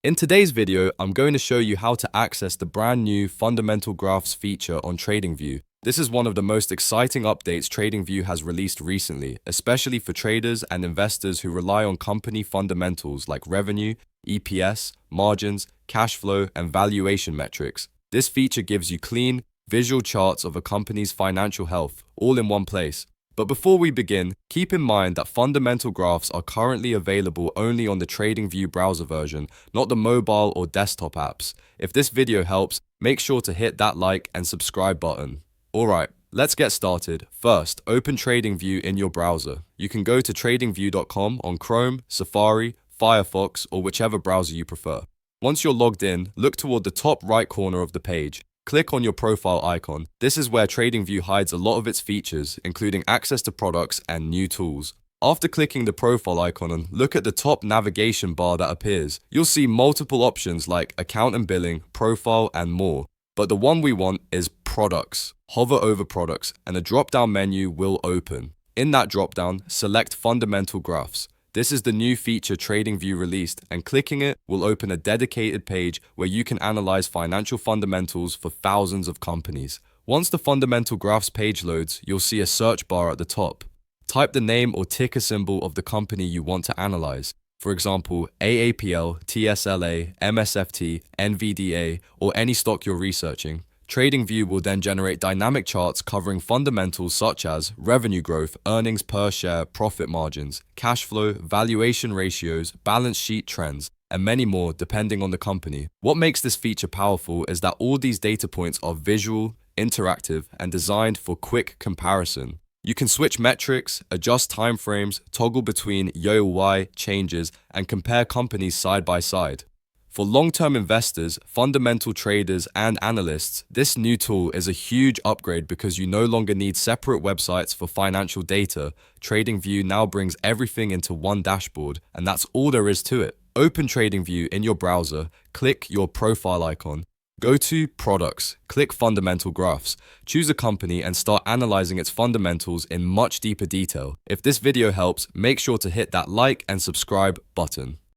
In today's video, I'm going to show you how to access the brand new Fundamental Graphs feature on TradingView. This is one of the most exciting updates TradingView has released recently, especially for traders and investors who rely on company fundamentals like revenue, EPS, margins, cash flow, and valuation metrics. This feature gives you clean, visual charts of a company's financial health, all in one place. But before we begin, keep in mind that fundamental graphs are currently available only on the TradingView browser version, not the mobile or desktop apps. If this video helps, make sure to hit that like and subscribe button. Alright, let's get started. First, open TradingView in your browser. You can go to tradingview.com on Chrome, Safari, Firefox, or whichever browser you prefer. Once you're logged in, look toward the top right corner of the page. Click on your profile icon. This is where TradingView hides a lot of its features, including access to products and new tools. After clicking the profile icon and look at the top navigation bar that appears, you'll see multiple options like account and billing, profile, and more. But the one we want is products. Hover over products and a drop-down menu will open. In that drop-down, select fundamental graphs. This is the new feature TradingView released, and clicking it will open a dedicated page where you can analyze financial fundamentals for thousands of companies. Once the fundamental graphs page loads, you'll see a search bar at the top. Type the name or ticker symbol of the company you want to analyze. For example, AAPL, TSLA, MSFT, NVDA, or any stock you're researching. TradingView will then generate dynamic charts covering fundamentals such as revenue growth, earnings per share, profit margins, cash flow, valuation ratios, balance sheet trends, and many more depending on the company. What makes this feature powerful is that all these data points are visual, interactive, and designed for quick comparison. You can switch metrics, adjust timeframes, toggle between YoY changes, and compare companies side by side. For long-term investors, fundamental traders, and analysts, this new tool is a huge upgrade because you no longer need separate websites for financial data. TradingView now brings everything into one dashboard, and that's all there is to it. Open TradingView in your browser, click your profile icon, go to Products, click Fundamental Graphs, choose a company and start analyzing its fundamentals in much deeper detail. If this video helps, make sure to hit that like and subscribe button.